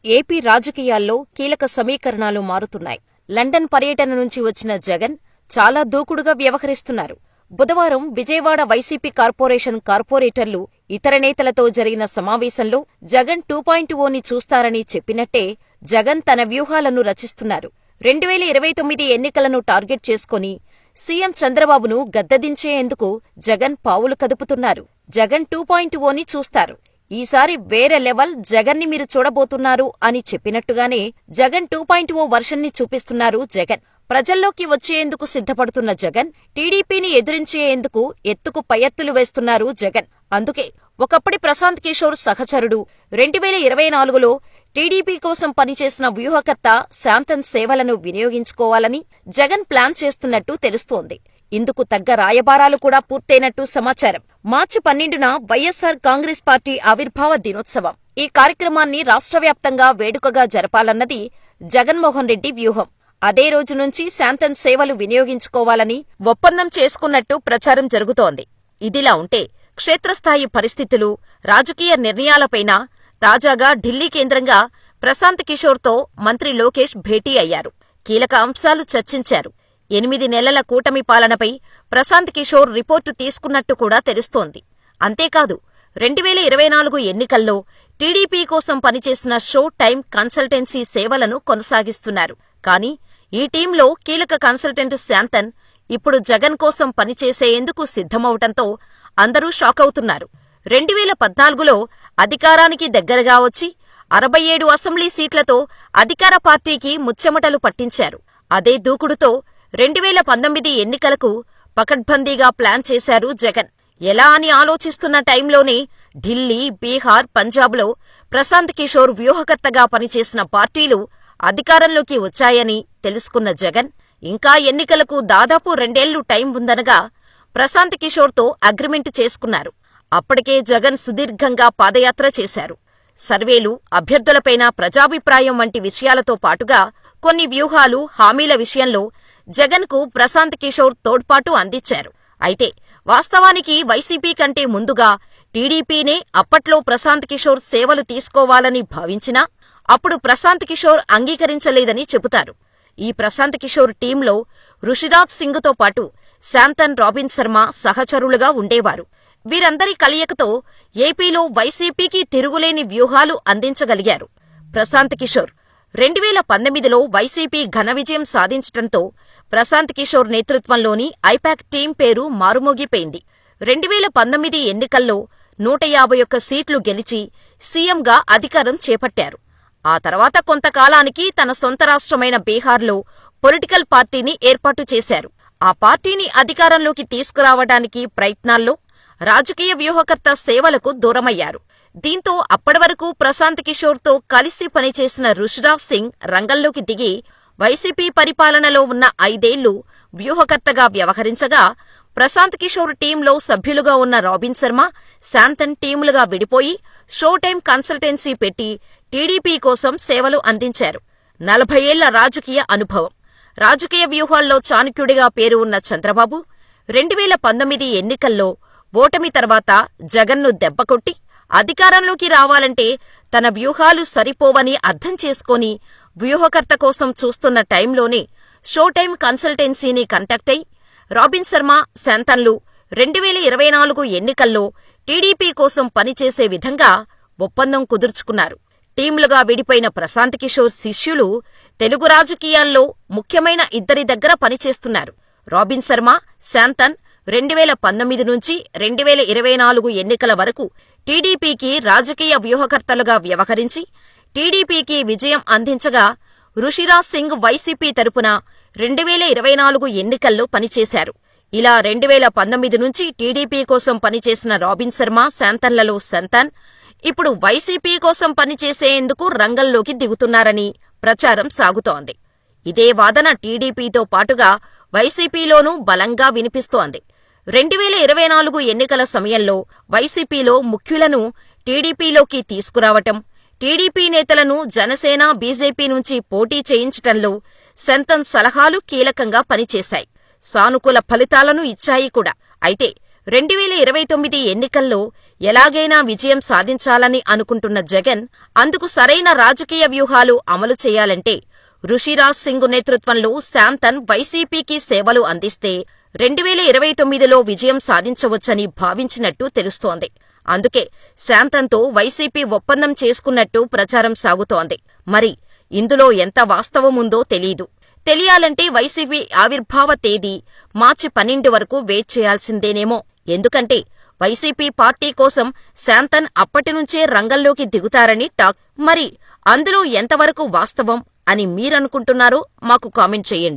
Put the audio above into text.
AP రాజకీయాల్లో కీలక సమీకరణాలు మారుతున్నాయి. లండన్ పర్యటన నుంచి వచ్చిన జగన్ చాలా దూకుడుగా వ్యవహరిస్తున్నారు. బుధవారం విజయవాడ వైసీపీ కార్పొరేటర్లు ఇతర నేతలతో జరిగిన సమావేశంలో జగన్ 2.0ని చూస్తారని చెప్పినట్టే జగన్ తన వ్యూహాలను రచిస్తున్నారు. 2029 ఎన్నికలను టార్గెట్ చేసుకుని సీఎం చంద్రబాబును గద్దెదించేందుకు జగన్ పావులు కదుపుతున్నారు. జగన్ 2.0ని చూస్తారు. ఈసారి వేరే లెవెల్ జగన్ని మీరు చూడబోతున్నారు అని చెప్పినట్టుగానే జగన్ 2.0 వర్షన్ని చూపిస్తున్నారు జగన్. ప్రజల్లోకి వచ్చేందుకు సిద్ధపడుతున్న జగన్ టీడీపీని ఎదురించేందుకు ఎత్తుకు పై ఎత్తులు వేస్తున్నారు జగన్. అందుకే ఒకప్పటి ప్రశాంత్ కిషోర్ సహచరుడు 2024లో టీడీపీ కోసం పనిచేసిన వ్యూహకర్త శాంతన్ సేవలను వినియోగించుకోవాలని జగన్ ప్లాన్ చేస్తున్నట్టు తెలుస్తోంది. ఇందుకు తగ్గ రాయబారాలు కూడా పూర్తయినట్టు సమాచారం. మార్చి 12న వైఎస్సార్ కాంగ్రెస్ పార్టీ ఆవిర్భావ దినోత్సవం. ఈ కార్యక్రమాన్ని రాష్ట్రవ్యాప్తంగా వేడుకగా జరపాలన్నది జగన్మోహన్ రెడ్డి వ్యూహం. అదే రోజు నుంచి శాంతన్ సేవలు వినియోగించుకోవాలని ఒప్పందం చేసుకున్నట్టు ప్రచారం జరుగుతోంది. ఇదిలా ఉంటే క్షేత్రస్థాయి పరిస్థితులు, రాజకీయ నిర్ణయాలపైన తాజాగా ఢిల్లీ కేంద్రంగా ప్రశాంత్ కిషోర్తో మంత్రి లోకేష్ భేటీ అయ్యారు. కీలక అంశాలు చర్చించారు. 8 నెలల కూటమి పాలనపై ప్రశాంత్ కిషోర్ రిపోర్టు తీసుకున్నట్టు కూడా తెలుస్తోంది. అంతేకాదు 2024 ఎన్నికల్లో టీడీపీ కోసం పనిచేసిన షో టైం కన్సల్టెన్సీ సేవలను కొనసాగిస్తున్నారు. కానీ ఈ టీంలో కీలక కన్సల్టెంట్ శాంతన్ ఇప్పుడు జగన్ కోసం పనిచేసేందుకు సిద్ధమవటంతో అందరూ షాకవుతున్నారు. 2014లో అధికారానికి దగ్గరగా వచ్చి 67 అసెంబ్లీ సీట్లతో అధికార పార్టీకి ముచ్చెమటలు పట్టించారు. అదే దూకుడుతో 2019 ఎన్నికలకు పకడ్బందీగా ప్లాన్ చేశారు జగన్. ఎలా అని ఆలోచిస్తున్న టైంలోనే ఢిల్లీ, బీహార్, పంజాబ్లో ప్రశాంత్ కిషోర్ వ్యూహకర్తగా పనిచేసిన పార్టీలు అధికారంలోకి వచ్చాయని తెలుసుకున్న జగన్ ఇంకా ఎన్నికలకు దాదాపు 2 ఏళ్లు టైం ఉందనగా ప్రశాంత్ కిషోర్తో అగ్రిమెంటు చేసుకున్నారు. అప్పటికే జగన్ సుదీర్ఘంగా పాదయాత్ర చేశారు. సర్వేలు, అభ్యర్థులపైన ప్రజాభిప్రాయం వంటి విషయాలతో పాటుగా కొన్ని వ్యూహాలు, హామీల విషయంలో జగన్కు ప్రశాంత్ కిషోర్ తోడ్పాటు అందించారు. అయితే వాస్తవానికి వైసీపీ కంటే ముందుగా టీడీపీనే అప్పట్లో ప్రశాంత్ కిషోర్ సేవలు తీసుకోవాలని భావించినా అప్పుడు ప్రశాంత్ కిషోర్ అంగీకరించలేదని చెబుతారు. ఈ ప్రశాంత్ కిషోర్ టీంలో రుషిరాజ్ సింగ్తో పాటు శాంతన్, రాబిన్ శర్మ సహచరులుగా ఉండేవారు. వీరందరి కలయికతో ఏపీలో వైసీపీకి తిరుగులేని వ్యూహాలు అందించగలిగారు. ప్రశాంత్ కిషోర్ 2019లో వైసీపీ ఘన విజయం సాధించటంతో ప్రశాంత్ కిషోర్ నేతృత్వంలోని ఐపాక్ టీం పేరు మారుమోగిపోయింది. 2019 ఎన్నికల్లో 151 సీట్లు గెలిచి సీఎంగా అధికారం చేపట్టారు. ఆ తర్వాత కొంతకాలానికి తన సొంత రాష్ట్రమైన బీహార్లో పొలిటికల్ పార్టీని ఏర్పాటు చేశారు. ఆ పార్టీని అధికారంలోకి తీసుకురావడానికి ప్రయత్నాల్లో రాజకీయ వ్యూహకర్త సేవలకు దూరమయ్యారు. దీంతో అప్పటివరకు ప్రశాంత్ కిషోర్తో కలిసి పనిచేసిన రుషిరాజ్ సింగ్ రంగంలోకి దిగి వైసీపీ పరిపాలనలో ఉన్న 5 ఏళ్లు వ్యూహకర్తగా వ్యవహరించగా, ప్రశాంత్ కిషోర్ టీంలో సభ్యులుగా ఉన్న రాబిన్ శర్మ, శాంతన్ టీములుగా విడిపోయి షో టైం కన్సల్టెన్సీ పెట్టి టీడీపీ కోసం సేవలు అందించారు. 40 ఏళ్ల రాజకీయ అనుభవం, రాజకీయ వ్యూహాల్లో చాణక్యుడిగా పేరు ఉన్న చంద్రబాబు 2019 ఎన్నికల్లో ఓటమి తర్వాత జగన్ను దెబ్బకొట్టి అధికారంలోకి రావాలంటే తన వ్యూహాలు సరిపోవని అర్థం చేసుకొని వ్యూహకర్త కోసం చూస్తున్న టైంలోనే షో టైం కన్సల్టెన్సీని కాంటాక్ట్ అయి రాబిన్ శర్మ, శాంతన్లు 2024 ఎన్నికల్లో టీడీపీ కోసం పనిచేసే విధంగా ఒప్పందం కుదుర్చుకున్నారు. టీంలుగా విడిపోయిన ప్రశాంత్ కిషోర్ శిష్యులు తెలుగు రాజకీయాల్లో ముఖ్యమైన ఇద్దరి దగ్గర పనిచేస్తున్నారు. రాబిన్ శర్మ, శాంతన్ 2019 నుంచి 2024 ఎన్నికల వరకు టీడీపీకి రాజకీయ వ్యూహకర్తలుగా వ్యవహరించి టీడీపీకి విజయం అందించగా, రుషిరాజ్ సింగ్ వైసీపీ తరపున 2024 ఎన్నికల్లో పనిచేశారు. ఇలా 2019 నుంచి టీడీపీ కోసం పనిచేసిన రాబిన్ శర్మ, శాంతన్లలో శాంతన్ ఇప్పుడు వైసీపీ కోసం పనిచేసేందుకు రంగంలోకి దిగుతున్నారని ప్రచారం సాగుతోంది. ఇదే వాదన టీడీపీతో పాటుగా వైసీపీలోనూ బలంగా వినిపిస్తోంది. 2024 ఎన్నికల సమయంలో వైసీపీలో ముఖ్యులను టీడీపీలోకి తీసుకురావటం, టీడీపీ నేతలను జనసేన, బీజేపీ నుంచి పోటీ చేయించటంలో శాంతన్ సలహాలు కీలకంగా పనిచేశాయి. సానుకూల ఫలితాలను ఇచ్చాయి కూడా. అయితే 2029 ఎన్నికల్లో ఎలాగైనా విజయం సాధించాలని అనుకుంటున్న జగన్ అందుకు సరైన రాజకీయ వ్యూహాలు అమలు చేయాలంటే రుషిరాజ్ సింగ్ నేతృత్వంలో శాంతన్ వైసీపీకి సేవలు అందిస్తే 2029లో విజయం సాధించవచ్చని భావించినట్టు తెలుస్తోంది. అందుకే శాంతన్తో వైసీపీ ఒప్పందం చేసుకున్నట్టు ప్రచారం సాగుతోంది. మరి ఇందులో ఎంత వాస్తవముందో తెలీదు. తెలియాలంటే వైసీపీ ఆవిర్భావ తేదీ మార్చి 12 వరకు వెయిట్ చేయాల్సిందేనేమో. ఎందుకంటే వైసీపీ పార్టీ కోసం శాంతన్ అప్పటినుంచే రంగంలోకి దిగుతారని టాక్. మరి అందులో ఎంతవరకు వాస్తవం అని మీరనుకుంటున్నారో మాకు కామెంట్ చేయండి.